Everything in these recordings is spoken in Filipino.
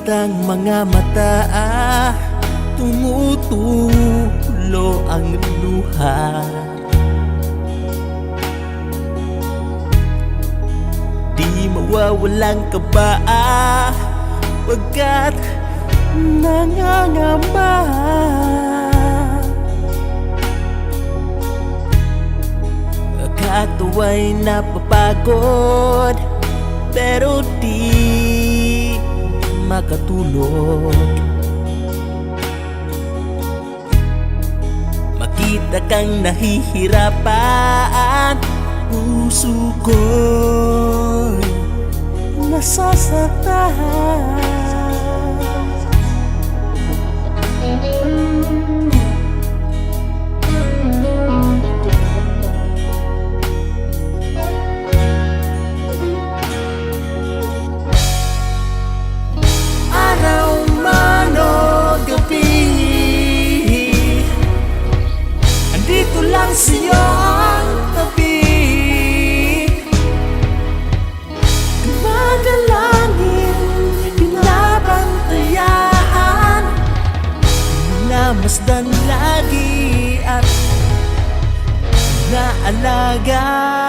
ang mga mata, tumutulo ang luha. Di mawawalang kaba, pagkat nangangamba. Katuwa'y napapagod, pero di makatulog. Makita kang nahihirapan, puso ko'y nasasaktan. Sa'yo ang tabi, dumadalangin, binabantayan, namasdan lagi at naalagaan.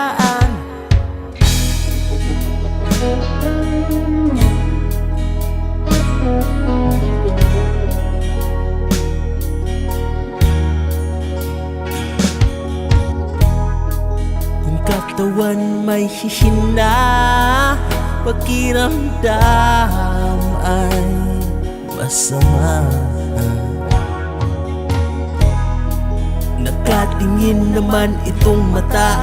Katawan may hihina, pakiramdam ay masama. Nakatingin naman itong mata,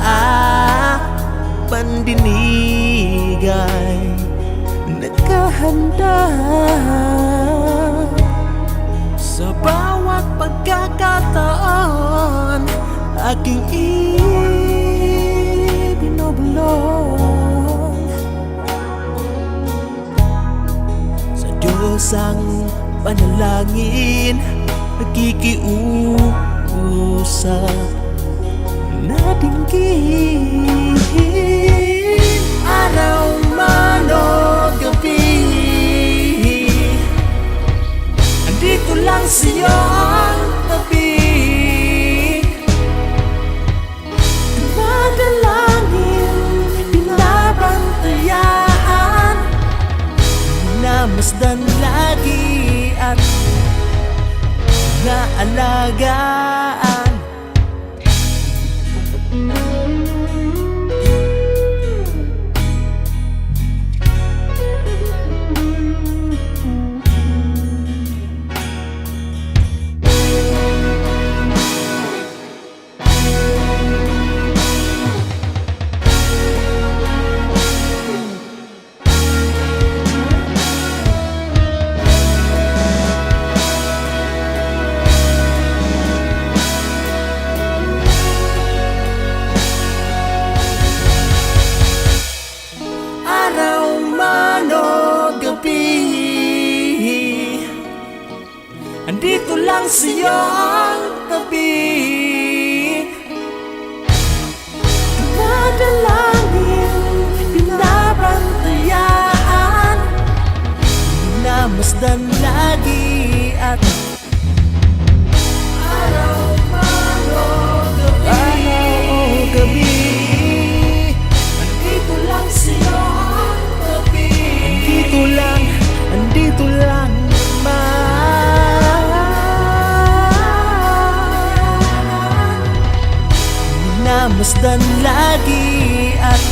pandinig ay nakahanda. Sa bawat pagkakataon, aking sa Diyos ang panalangin, nakikiusap na dinggin. Araw man o gabi, andito lang sa'yo ang tabi. Namasdan lagi at naalagaan. Andito lang sa'yo ang tabi, dumadalangin, binabantayan, namasdan lagi at araw man o gabi, andito lang sa'yo ang tabi. Andito lang namasdan lagi at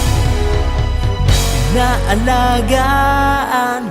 naalagaan.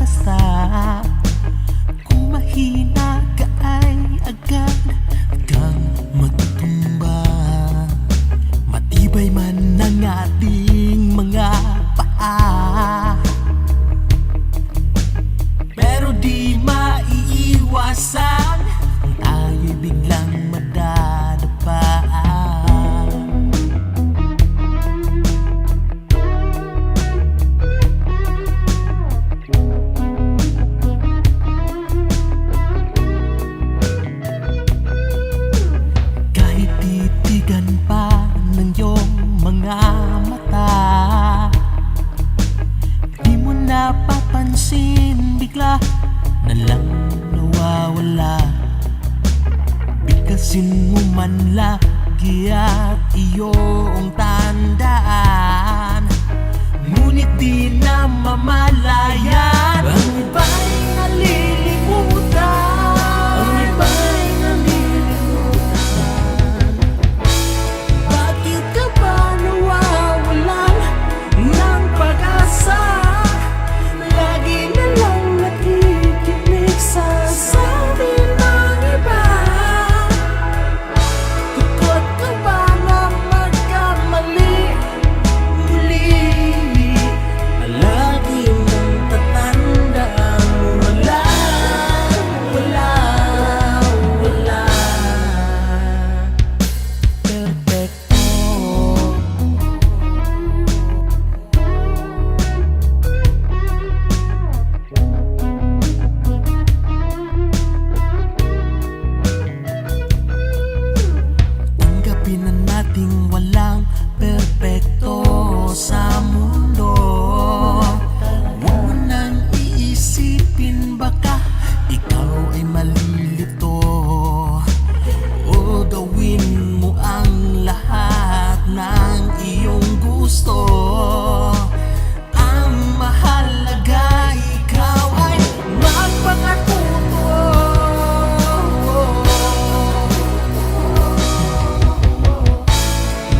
pag-asa. Kung mahina ka ay agad kang matutumba. Matibay man ang ating mga paa, pero di maiiwasan ang tayo'y biglang madadapa. Kahit titigan pa ng iyong mga mata, di mo napapansin, bigla na lang nawawala. Bigkasin mo man lagi at iyong tandaan, ngunit di na mamalayan. Ang iba'y nalilimutan, ang iba'y nalilimutan. Bakit ka ba nawawalan ng pag-asa? Lagi na lang nakikinig sa sabi ng iba. Tukot ka ba na magkamali muli? Lagi mong tatandaan, wala, wala, wala perfecto. Tanggapin na nating walang perpekto sa mundo. Huwag mo nang iisipin baka ikaw ay malilito, o gawin mo ang lahat ng iyong gusto. Ang mahalaga, ikaw ay magpakatuto.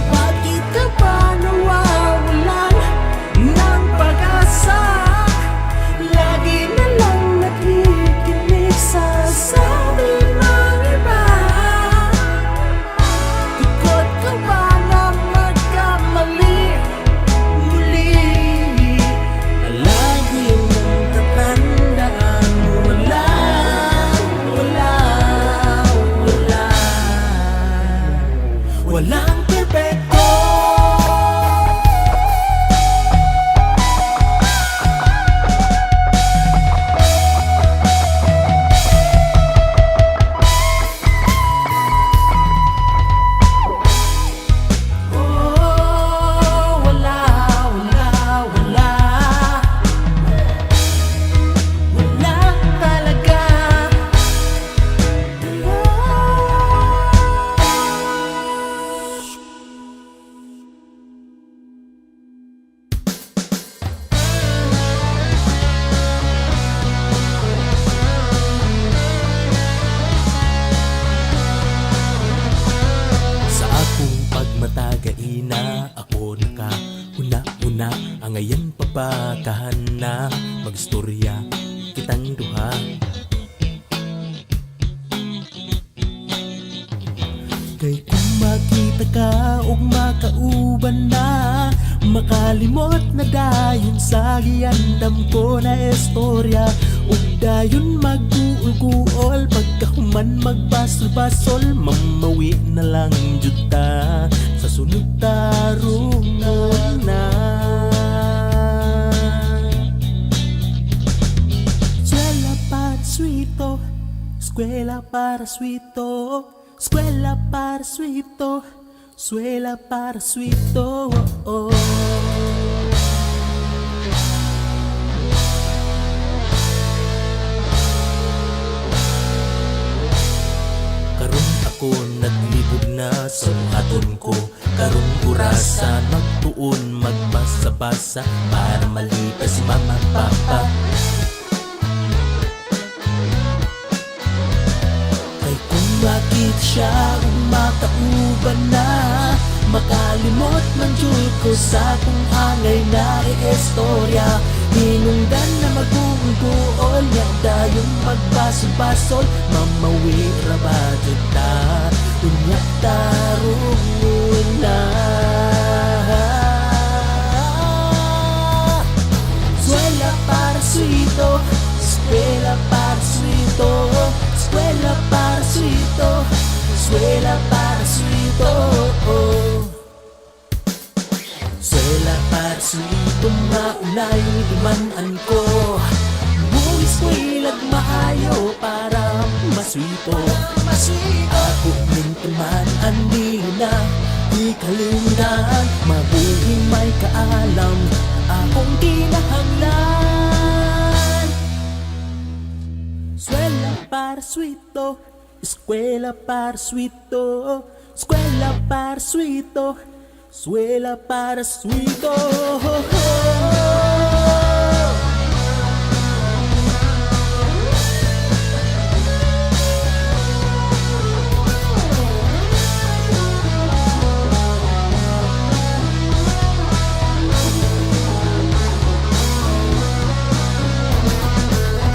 Bakit ka ba nawawalan ng pag-asa? Lagi na lang nakikinig sa sabi ng iba. Tukot ka ba na magkamali muli? Lagi mong tatandaan, wala, wala, wala, walang perfecto. Oh, wala, wala, wala, wala talaga. Sa akong pagmatagaina, ako nakahuna-una. Ang ngayon papakahan na magstorya kitang duha. Kay kung makita ka o makauban na, makalimot na dayon sa giyandam ko na istorya. Ug dayon mag-uul-guol, pagkahuman magbasol-basol, mamawi na lang juta sa sunod tarong na. Eskwela para suito, eskwela para suito, eskwela para suito, eskwela para suito, oh, oh. Karon ako naglibog na sa aton ko, karong orasan magtuon magbasa-basa para malipas si mama papa. Kay kung bakit siya umatauban na, makalimot man jud ko sa kung angay na istorya. Hinungdan na mag-uunggo tayong magbasol-basol, mamawi rabadyo ta, unyak tarungon na. Eskwela para suito, eskwela para suito, eskwela para suito, eskwela para suito. Eskwela para suito, maunay imanan ko, buwis ko'y lagmaayo para masuito. Ako ng teman, andi na, di kalindan, mabuhi may kaalam, akong kinahanglan. Eskwela para suito, eskwela para suito, eskwela para suito, eskwela para suito.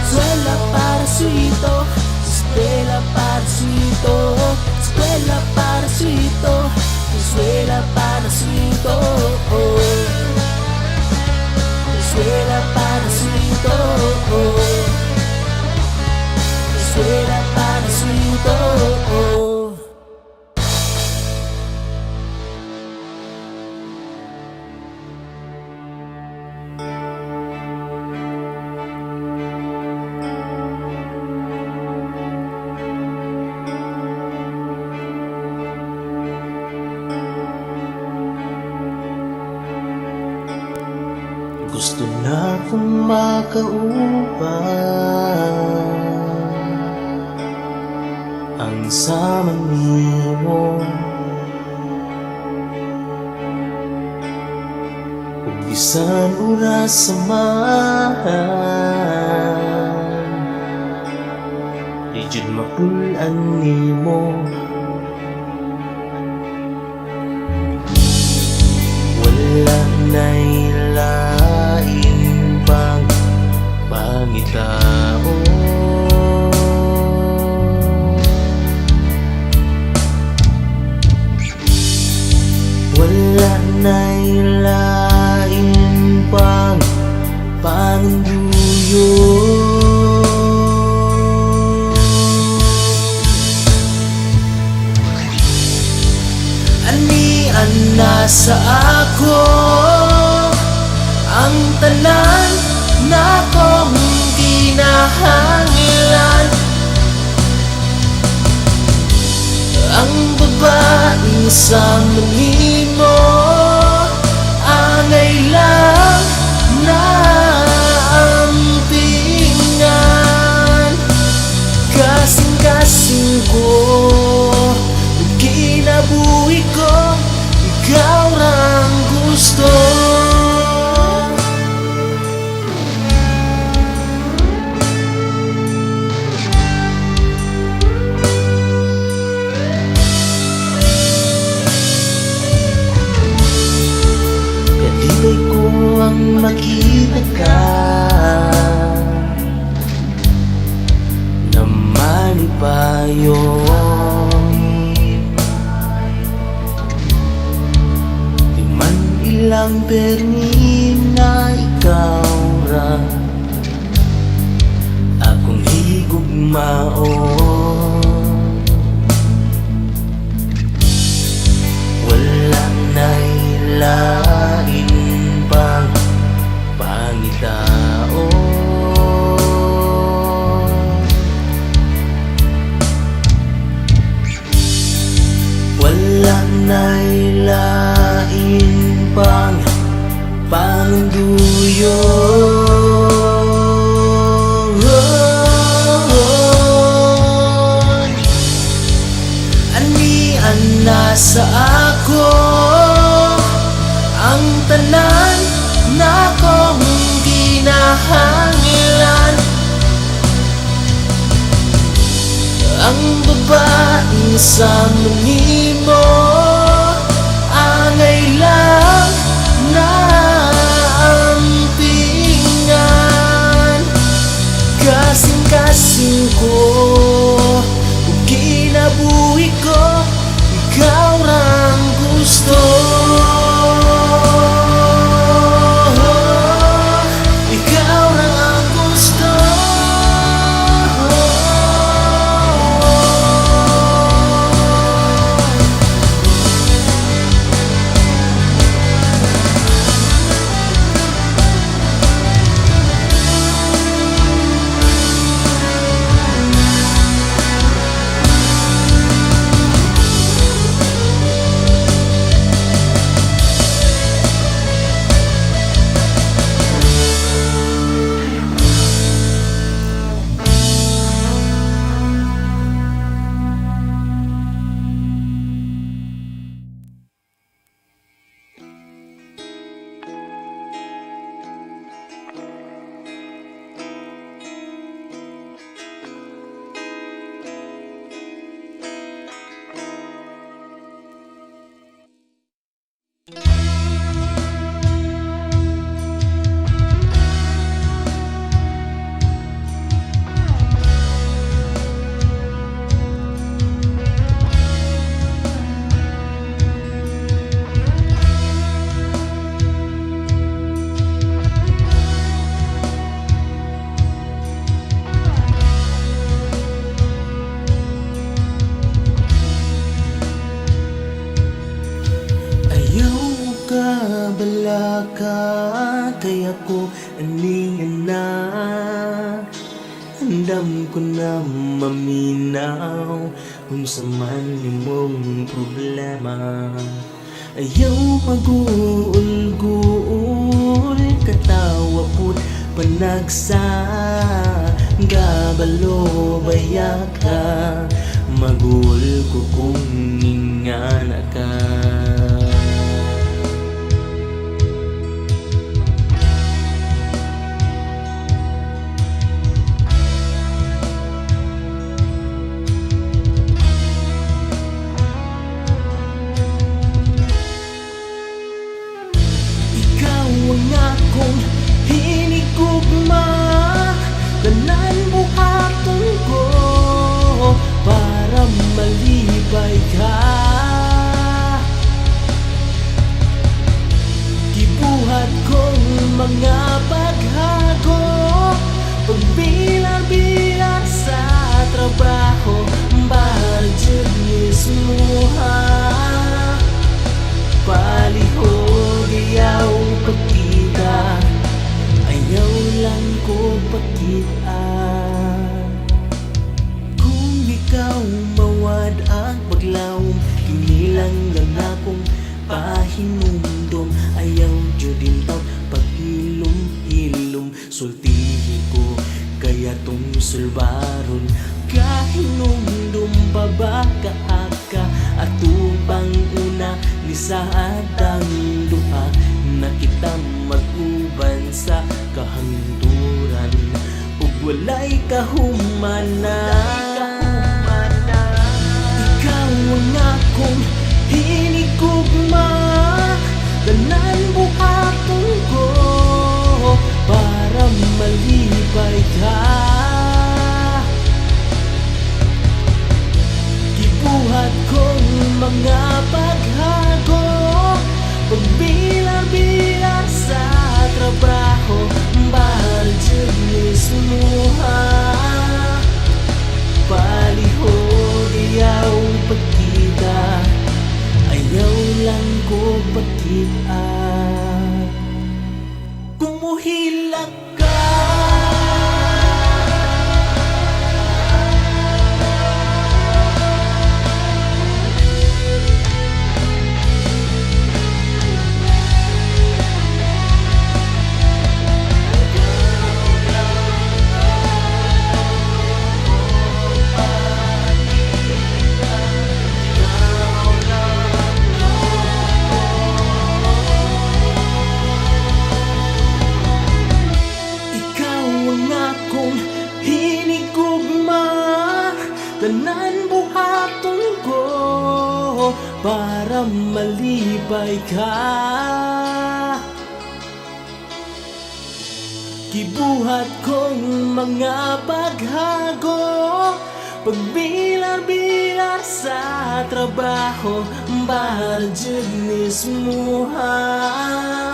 Eskwela para suito, eskwela para suito, eskwela para suito, eskwela para suito, eskwela para suito, eskwela para suito. Gusto na kong makauban ang sama mo, ug bisan oras samahan, di jud mapulan nimo. Wala na'y lain pang pangitao, wala na'y lain pang panduyo. Anian na sa ako ang tanan na kong kinahanglan, ang babaeng sa manimo, angay lang na ampingan. Kasing-kasing ko, kinabuhi ko, ikaw rang gusto. Kadilay ko ang makita ka na malipayon, di man ilang permi na ikaw ra akong higugmaon. Wala na'y lain pang pangitao, wala na'y lain pang panduyo. Anian na sa ako ang tanan na kong kinahanglan, ang babaeng sa manimo, angay lang na ampingan. Kasing-kasing na, andam ko na maminaw kung sa man imong problema. Ayaw mag-uul-guul, katawa po't panagsa, gabalo bayak ka, magul ko kung ingana ka. Ang akong hinigugma, tanan buhaton ko para malibay ka. Gibuhat kong mga paghago, pagbilar-bilar sa trabaho, bahal dyan mismo ha. Palihog ayaw pagkita, ayaw lang ko pagkita. Kung ikaw mawad ang paglawom, kinilang lang akong pahinumdom. Ayaw judin taw paghilom-hilom, sultihi ko kaya tong sulbaron. Kahinumdom babaka-aka at upang una ni sa atang duha na kita mag-uban sa kahanturan ug walay kahumana. Ikaw ang akong hinigugma, tanan buhaton ko para malibay ka. Gibuhat kong mga paghago, pagbilar-bilar sa trabaho, bahal dyan mismo ha. Palihog ayaw pagkita, ayaw lang ko pagkita. Kumuhilak ka, tanan buhaton ko para malibay ka. Gibuhat kong mga paghago, pagbilar-bilar sa trabaho, bahal dyan mismo ha.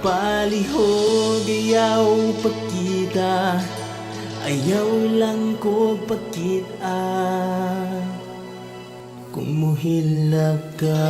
Palihog ayaw pagkita, ayaw lang ko pagkita. Kumuhilak ka.